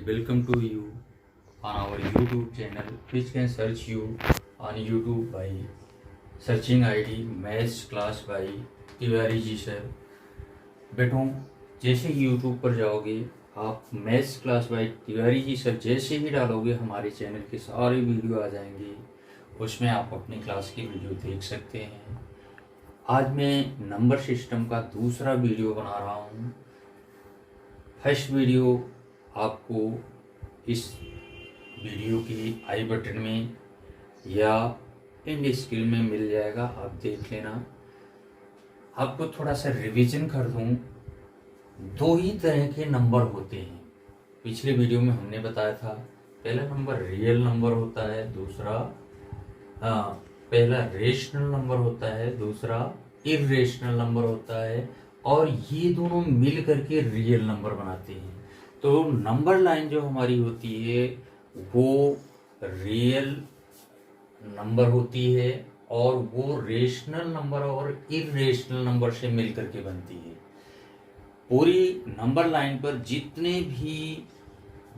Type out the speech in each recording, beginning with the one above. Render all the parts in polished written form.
welcome to you on our YouTube channel, which can search you on YouTube by searching ID Maths Class by Tiwari ji sir. बेटों, जैसे ही YouTube पर जाओगे आप maths class by Tiwari ji sir जैसे ही डालोगे हमारे चैनल के सारे वीडियो आ जाएंगे, उसमें आप अपनी क्लास की वीडियो देख सकते हैं। आज मैं नंबर सिस्टम का दूसरा वीडियो बना रहा हूँ। फर्स्ट वीडियो आपको इस वीडियो की आई बटन में या एंड स्क्रीन में मिल जाएगा, आप देख लेना। आपको थोड़ा सा रिवीजन कर दूं, दो ही तरह के नंबर होते हैं। पिछले वीडियो में हमने बताया था पहला नंबर रियल नंबर होता है, दूसरा पहला रेशनल नंबर होता है, दूसरा इर्रेशनल नंबर होता है, और ये दोनों मिल करके रियल नंबर बनाते हैं। तो नंबर लाइन जो हमारी होती है वो रियल नंबर होती है और वो रेशनल नंबर और इर्रेशनल नंबर से मिल करके बनती है। पूरी नंबर लाइन पर जितने भी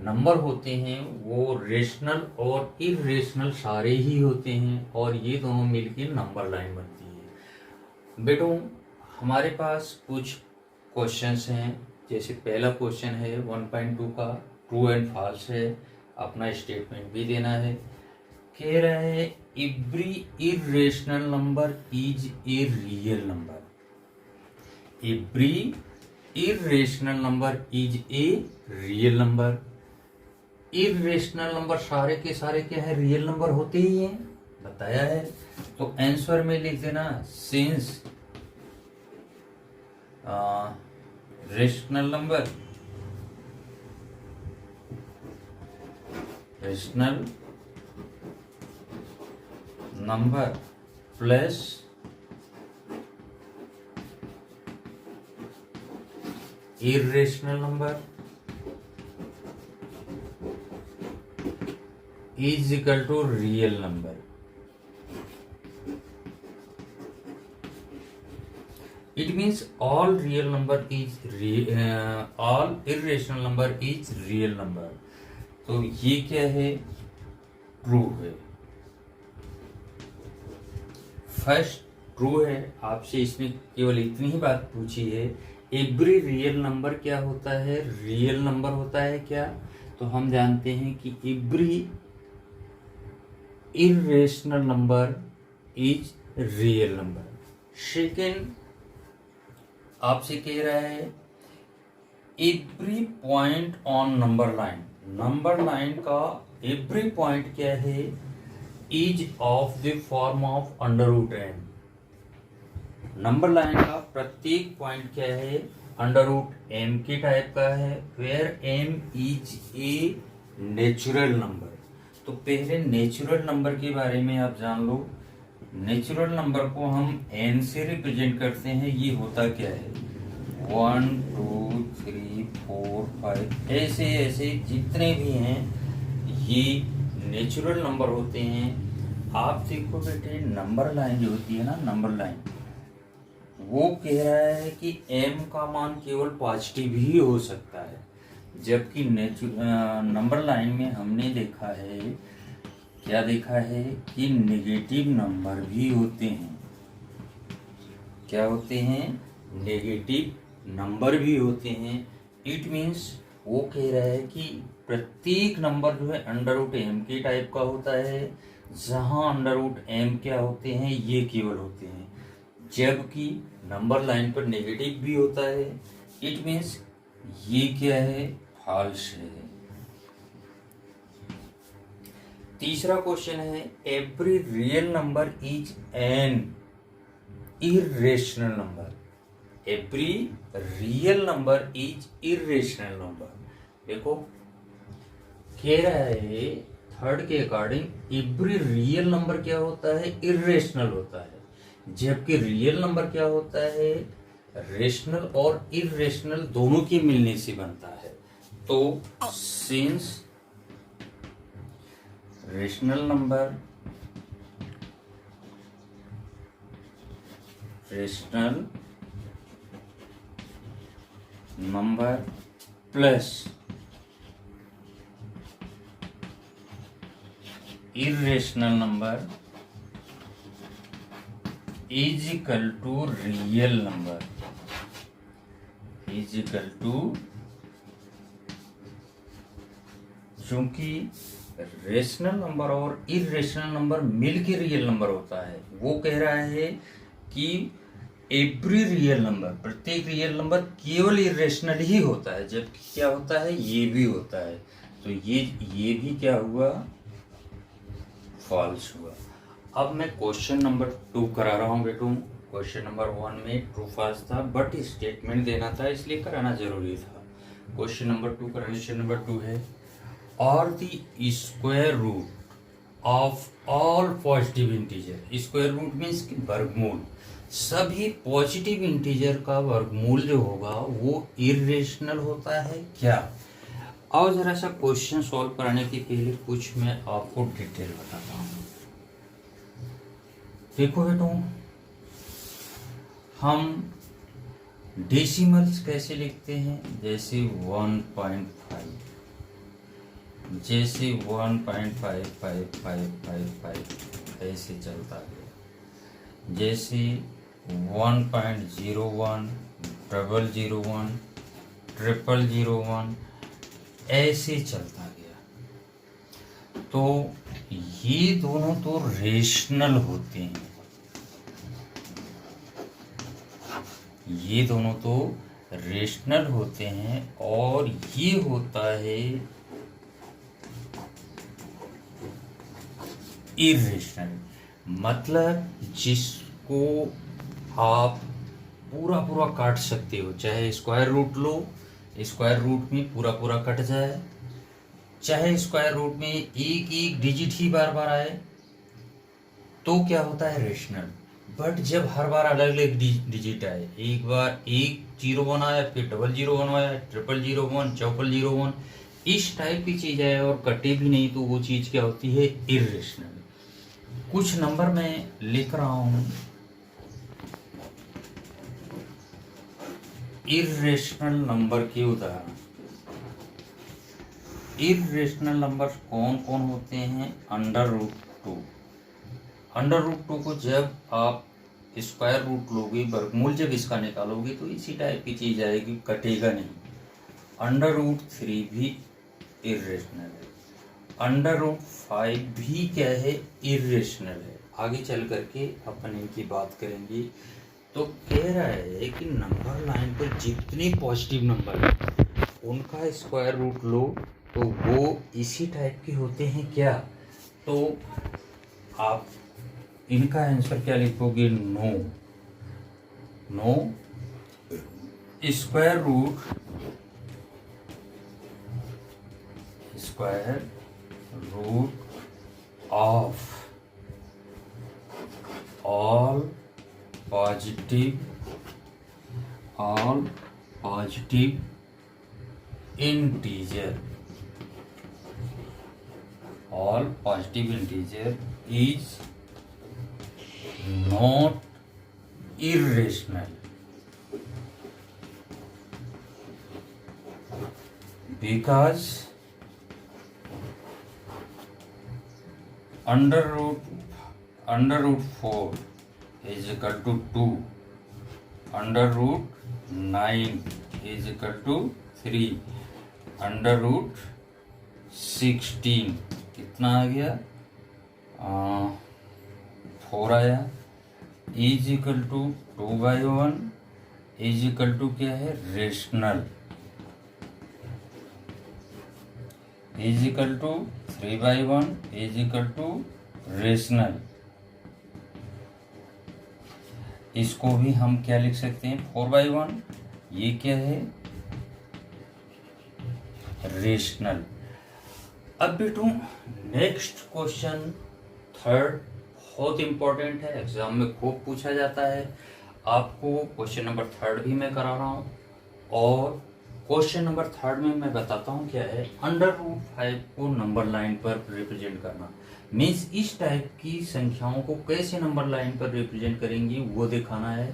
नंबर होते हैं वो रेशनल और इर्रेशनल सारे ही होते हैं और ये दोनों मिलकर नंबर लाइन बनती है। बेटों, हमारे पास कुछ क्वेश्चंस हैं। जैसे पहला क्वेश्चन है 1.2 का, ट्रू एंड फॉल्स है, अपना स्टेटमेंट भी देना है। कह रहा है every irrational number is a real number. Every irrational number is a real number. Irrational number सारे के सारे क्या है, रियल नंबर होते ही हैं, बताया है। तो आंसर में लिख देना since rational number plus irrational number is equal to real number. It means all real number is all irrational number is real number। तो ये क्या है, ट्रू है। फर्स्ट ट्रू है। आपसे इसने केवल इतनी ही बात पूछी है, एवरी रियल नंबर क्या होता है, रियल नंबर होता है क्या। तो हम जानते हैं कि every irrational number is real number. Second आपसे कह रहा है every point on number line. Number line का एवरी पॉइंट क्या है, is of the form of under root M. Number line का प्रत्येक पॉइंट क्या है, अंडर रूट एम के टाइप का है, where M is a natural number. तो पहले नेचुरल नंबर के बारे में आप जान लो। नेचुरल नंबर को हम n से रिप्रेजेंट करते हैं। ये होता क्या है, 1 2 3 4 5 ऐसे ऐसे जितने भी हैं ये नेचुरल नंबर होते हैं। आप देखो बेटे, नंबर लाइन जो होती है ना, नंबर लाइन वो कह रहा है कि m का मान केवल पॉजिटिव ही हो सकता है, जबकि नंबर लाइन में हमने देखा है, क्या देखा है कि नेगेटिव नंबर भी होते हैं। क्या होते हैं, नेगेटिव नंबर भी होते हैं। इट मीन्स वो कह रहा है कि प्रत्येक नंबर जो है अंडर रूट एम के टाइप का होता है, जहां अंडर रूट एम क्या होते हैं, ये केवल होते हैं, जबकि नंबर लाइन पर नेगेटिव भी होता है। इट मीन्स ये क्या है, फॉल्स है। तीसरा क्वेश्चन है every real number is an irrational number. Every real number is irrational number. देखो कह रहा है थर्ड के अकॉर्डिंग एवरी रियल नंबर क्या होता है, इर्रेशनल होता है, जबकि रियल नंबर क्या होता है, रेशनल और इर्रेशनल दोनों के मिलने से बनता है। तो since rational number plus irrational number is equal to real number is equal to, क्योंकि रेशनल नंबर और इरेशनल नंबर मिलके रियल नंबर होता है। वो कह रहा है कि एवरी रियल नंबर, प्रत्येक रियल नंबर केवल इरेशनल ही होता है, जबकि क्या होता है, ये भी होता है। तो ये भी क्या हुआ, फॉल्स हुआ। अब मैं क्वेश्चन नंबर 2 करा रहा हूँ बेटू। क्वेश्चन नंबर 1 में ट्रू फॉल्स था, बट स्टेटमेंट देना था, इसलिए कराना जरूरी था। क्वेश्चन नंबर 2 क्वेश्चन नंबर 2 है, और the square root of all positive integer. Square root means वर्गमूल, सभी पॉजिटिव इंटीजर का वर्गमूल जो होगा वो इरेशनल होता है क्या। और जरा सा क्वेश्चन सॉल्व कराने के पहले कुछ मैं आपको डिटेल बताता हूँ। देखो बेटो, हम डेसिमल्स कैसे लिखते हैं, जैसे 1.5, जैसे 1.55555 ऐसे चलता गया, जैसे 1.01, 001, 0001 ऐसे चलता गया। तो ये दोनों तो रेशनल होते हैं, ये दोनों तो रेशनल होते हैं, और ये होता है इरेशनल। मतलब जिसको आप पूरा पूरा काट सकते हो, चाहे स्क्वायर रूट लो, स्क्वायर रूट में पूरा पूरा कट जाए, चाहे स्क्वायर रूट में एक एक डिजिट ही बार बार आए, तो क्या होता है, रेशनल। बट जब हर बार अलग अलग डिजिट आए, एक बार 101 आया, फिर 001 आया, 0001, 401, इस टाइप की चीज आए और कटे भी नहीं, तो वो चीज क्या होती है, इरेशनल। कुछ नंबर मैं लिख रहा हूं, इरेशनल नंबर के उदाहरण। इरेशनल नंबर कौन कौन होते हैं, √2। √2 को जब आप स्क्वायर रूट लोगे, वर्गमूल जब इसका निकालोगे, तो इसी टाइप की चीज आएगी, कटेगा नहीं। √3 भी इरेशनल है, √5 भी क्या है, इरेशनल है। आगे चल करके अपन इनकी बात करेंगे। तो कह रहा है कि नंबर लाइन पर जितने पॉजिटिव नंबर है उनका स्क्वायर रूट लो, तो वो इसी टाइप के होते हैं क्या। तो आप इनका आंसर क्या लिखोगे, no. Square root of all positive integer, all positive integer is not irrational because under root 4 is equal to 2, under root 9 is equal to 3, under root 16 कितना आ गया, 4 आया, is equal to 2/1 is equal to क्या है, rational, is equal to 3/1 is equal to rational. इसको भी हम क्या लिख सकते हैं, 4/1, ये क्या है, रेशनल। अब बेटू नेक्स्ट क्वेश्चन 3 बहुत इंपॉर्टेंट है, एग्जाम में खूब पूछा जाता है। आपको क्वेश्चन नंबर 3 भी मैं करा रहा हूँ, और क्वेश्चन नंबर 3 में मैं बताता हूँ क्या है, √5 को नंबर लाइन पर रिप्रेजेंट करना। मीन्स इस टाइप की संख्याओं को कैसे नंबर लाइन पर रिप्रेजेंट करेंगे वो दिखाना है।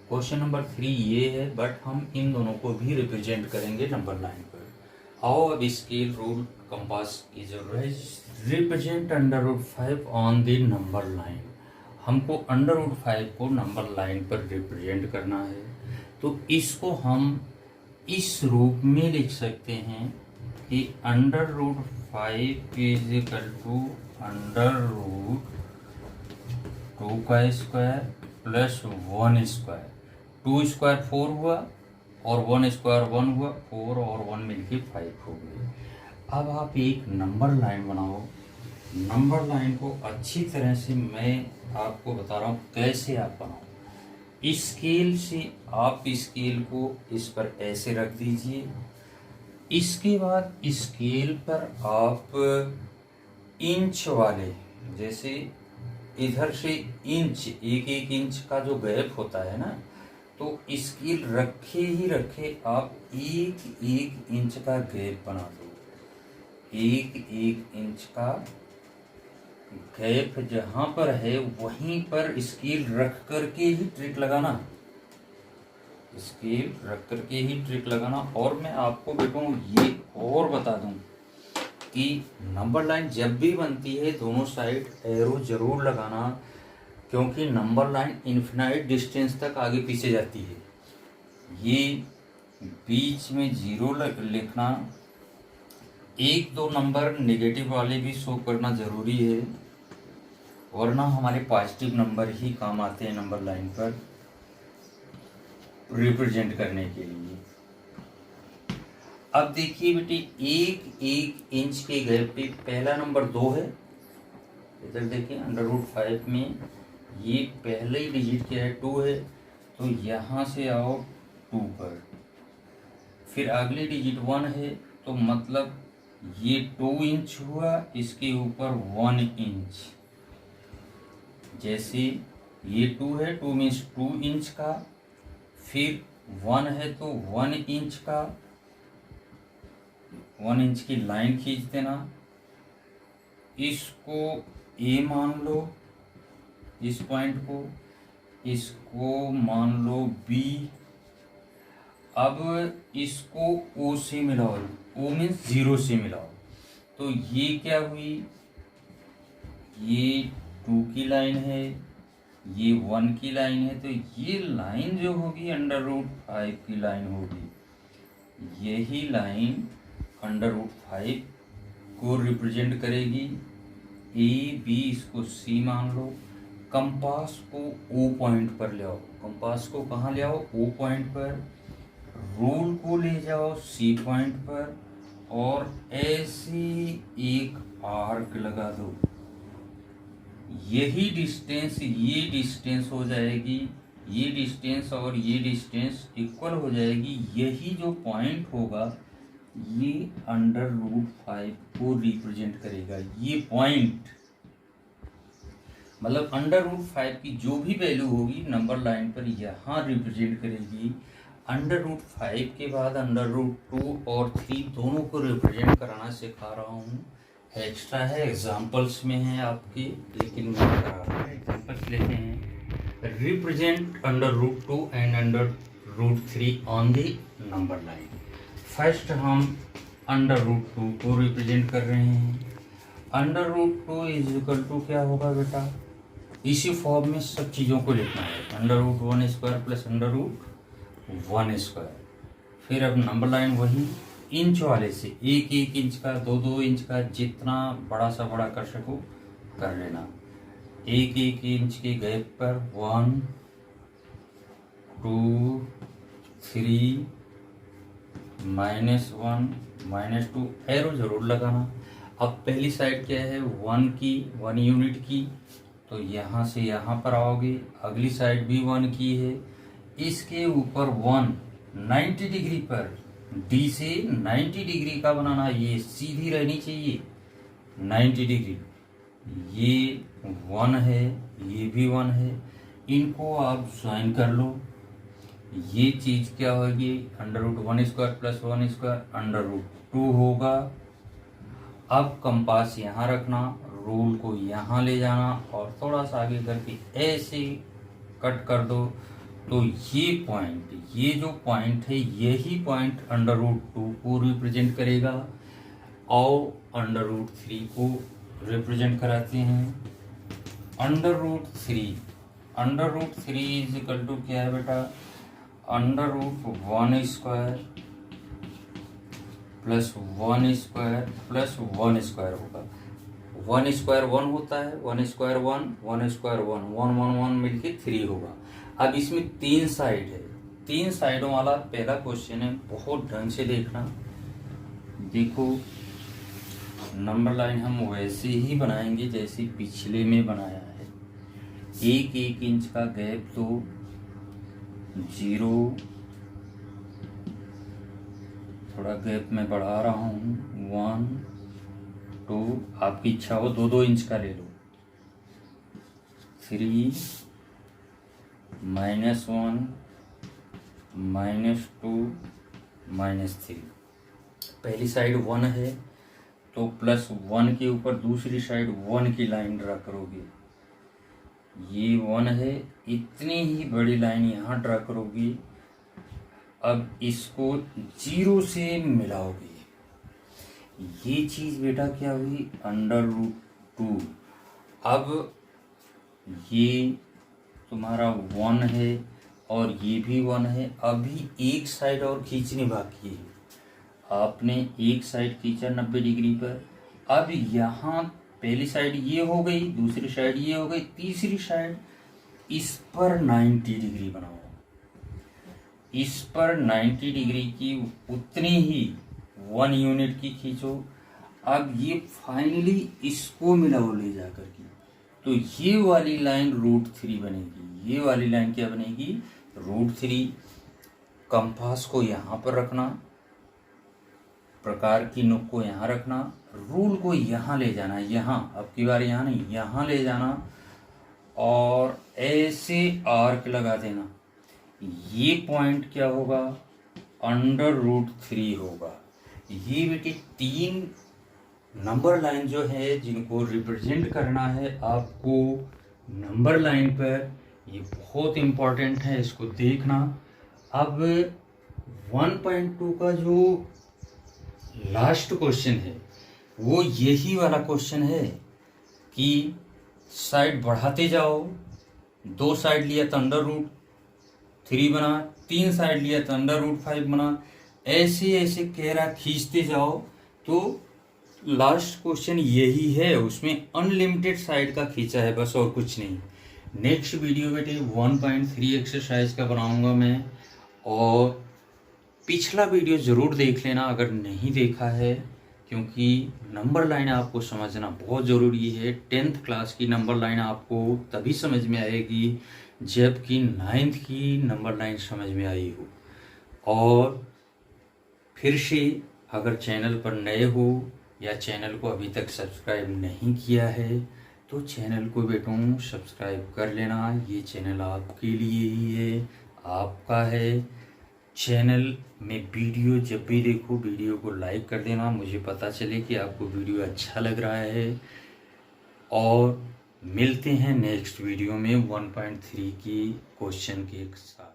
क्वेश्चन नंबर 3 ये है, बट हम इन दोनों को भी रिप्रेजेंट करेंगे नंबर लाइन पर। आओ अब स्केल, रूल, कंपास की जरूरत है, represent under root 5 on the number line. हमको अंडर रूट 5 को नंबर लाइन पर रिप्रेजेंट करना है, तो इसको हम इस रूप में लिख सकते हैं कि under root 5 is equal to under root 2 का स्क्वायर प्लस 1 स्क्वायर। 2 स्क्वायर 4 हुआ और 1 स्क्वायर 1 हुआ, 4 और 1 मिलके 5 हो गए। अब आप एक नंबर लाइन बनाओ। नंबर लाइन को अच्छी तरह से मैं आपको बता रहा हूँ कैसे आप बनाओ। स्केल से आप स्केल को इस पर ऐसे रख दीजिए। इसके बाद स्केल पर आप इंच वाले, जैसे इधर से इंच, एक इंच का जो गैप होता है ना, तो स्केल रखे ही रखे आप एक इंच का गैप बना दो। एक इंच का गैप जहां पर है वहीं पर स्केल रख करके ही ट्रिक लगाना, स्केल रख करके ही ट्रिक लगाना। और मैं आपको बेटों ये और बता दूं कि नंबर लाइन जब भी बनती है दोनों साइड एरो जरूर लगाना, क्योंकि नंबर लाइन इन्फिनाइट डिस्टेंस तक आगे पीछे जाती है। ये बीच में 0 लिखना, 1-2 नंबर नेगेटिव वाले भी शो करना जरूरी है, वरना हमारे पॉजिटिव नंबर ही काम आते हैं नंबर लाइन पर रिप्रेजेंट करने के लिए। अब देखिए बेटे, एक इंच के गैप पे पहला नंबर 2 है। इधर देखिए अंडर रूट 5 में ये पहले ही डिजिट क्या है, 2 है, तो यहाँ से आओ 2 पर। फिर अगली डिजिट 1 है, तो मतलब ये 2 इंच हुआ, इसके ऊपर 1 इंच। जैसे ये 2 है, 2 मीन्स 2 इंच का, फिर 1 है तो 1 इंच का, 1 इंच की लाइन खींच देना। इसको ए मान लो, इस पॉइंट को, इसको मान लो बी। अब इसको ओ से मिलाओ, ओ मीन्स 0 से मिलाओ, तो ये क्या हुई, ये 2 की लाइन है, ये 1 की लाइन है, तो ये लाइन जो होगी अंडर रूट 5 की लाइन होगी। यही लाइन अंडर रूट 5 को रिप्रेजेंट करेगी। ए बी, इसको सी मान लो। कंपास को ओ पॉइंट पर ले आओ, कंपास को कहाँ ले आओ, ओ पॉइंट पर। रूल को ले जाओ सी पॉइंट पर और ऐसे एक आर्क लगा दो। यही डिस्टेंस, ये डिस्टेंस हो जाएगी, ये डिस्टेंस और ये डिस्टेंस इक्वल हो जाएगी। यही जो पॉइंट होगा ये अंडर रूट 5 को रिप्रेजेंट करेगा। ये पॉइंट मतलब अंडर रूट 5 की जो भी वैल्यू होगी नंबर लाइन पर यहाँ रिप्रेजेंट करेगी। अंडर रूट 5 के बाद अंडर रूट 2 और 3 दोनों को रिप्रेजेंट कराना सिखा रहा हूँ। एक्स्ट्रा है, एग्जाम्पल्स में है आपके, लेकिन मैं करा रहा हूँ। एग्जाम्पल्स लेते हैं। Represent under root 2 and under root 3 on the number line. First हम अंडर रूट 2 को रिप्रेजेंट कर रहे हैं। Under root 2 is equal to क्या होगा बेटा, इसी फॉर्म में सब चीज़ों को लिखना है। Under root 1 square plus under root 1 square. फिर अब नंबर लाइन वही इंच वाले से, एक इंच का, दो इंच का, जितना बड़ा सा बड़ा कर सको कर लेना। एक इंच के गैप पर 1 2 3 -1 -2 एरो जरूर लगाना। अब पहली साइड क्या है, 1 यूनिट की, तो यहाँ से यहाँ पर आओगे। अगली साइड भी 1 की है, इसके ऊपर 1 90 डिग्री पर, डी से 90 डिग्री का बनाना। ये सीधी रहनी चाहिए 90 डिग्री। ये 1 है, ये भी 1 है, इनको आप ज्वाइन कर लो। ये चीज़ क्या होगी, under root 1 square plus 1 square under root 2 होगा। अब कंपास यहाँ रखना, रूल को यहाँ ले जाना और थोड़ा सा आगे करके ऐसे कट कर दो। तो ये पॉइंट, ये जो पॉइंट है, यही पॉइंट अंडर रूट 2 को रिप्रेजेंट करेगा और अंडर रूट 3 को रिप्रेजेंट कराते हैं। Under root three is equal to क्या है बेटा, √1² प्लस 1² होगा। 1² 1 होता है, 1² 1, 1² 1, 1 1 1 मिलके 3 होगा। अब इसमें 3 साइड है, 3 साइडों वाला पहला क्वेश्चन है, बहुत ढंग से देखना। देखो नंबर लाइन हम वैसे ही बनाएंगे जैसे पिछले में बनाया है। 1 इंच का गैप तो 0, थोड़ा गैप में बढ़ा रहा हूँ, 1 2, आपकी इच्छा हो 2 इंच का ले लो, 3 -1 -2 -3। पहली साइड 1 है तो +1 के ऊपर दूसरी साइड 1 की लाइन ड्रा करोगे। ये 1 है, इतनी ही बड़ी लाइन यहाँ ड्रा करोगे। अब इसको 0 से मिलाओगे। ये चीज बेटा क्या हुई, √2। अब ये तुम्हारा 1 है और ये भी 1 है। अभी एक साइड और खींचनी बाकी है। आपने एक साइड खींचा 90 डिग्री पर। अब यहाँ पहली साइड ये हो गई, दूसरी साइड ये हो गई, तीसरी साइड इस पर 90 डिग्री बनाओ। इस पर 90 डिग्री की उतनी ही 1 यूनिट की खींचो। अब ये फाइनली इसको मिलाओ ले जाकर के, तो ये वाली लाइन √3 बनेगी। ये वाली लाइन क्या बनेगी, √3। कंपास को यहाँ पर रखना, प्रकार की नुक को यहाँ रखना, रूल को यहाँ ले जाना, यहाँ, अब की बार यहाँ नहीं, यहाँ ले जाना और ऐसे आर्क लगा देना। ये पॉइंट क्या होगा, √3 होगा। ये बेटे 3 नंबर लाइन जो है जिनको रिप्रेजेंट करना है आपको नंबर लाइन पर, ये बहुत इम्पोर्टेंट है, इसको देखना। अब 1.2 का जो लास्ट क्वेश्चन है वो यही वाला क्वेश्चन है कि साइड बढ़ाते जाओ। 2 साइड लिया तो √3 बना, 3 साइड लिया तो √5 बना, ऐसे ऐसे कैरा खींचते जाओ। तो लास्ट क्वेश्चन यही है, उसमें अनलिमिटेड साइड का खींचा है बस, और कुछ नहीं। नेक्स्ट वीडियो बेटे 1.3 एक्सरसाइज का बनाऊंगा मैं, और पिछला वीडियो ज़रूर देख लेना अगर नहीं देखा है, क्योंकि नंबर लाइन आपको समझना बहुत ज़रूरी है। 10th क्लास की नंबर लाइन आपको तभी समझ में आएगी जबकि 9th की नंबर लाइन समझ में आई हो। और फिर से अगर चैनल पर नए हो या चैनल को अभी तक सब्सक्राइब नहीं किया है तो चैनल को बेटों सब्सक्राइब कर लेना। ये चैनल आपके लिए ही है, आपका है। चैनल में वीडियो जब भी देखो वीडियो को लाइक कर देना, मुझे पता चले कि आपको वीडियो अच्छा लग रहा है। और मिलते हैं नेक्स्ट वीडियो में 1.3 की क्वेश्चन के साथ।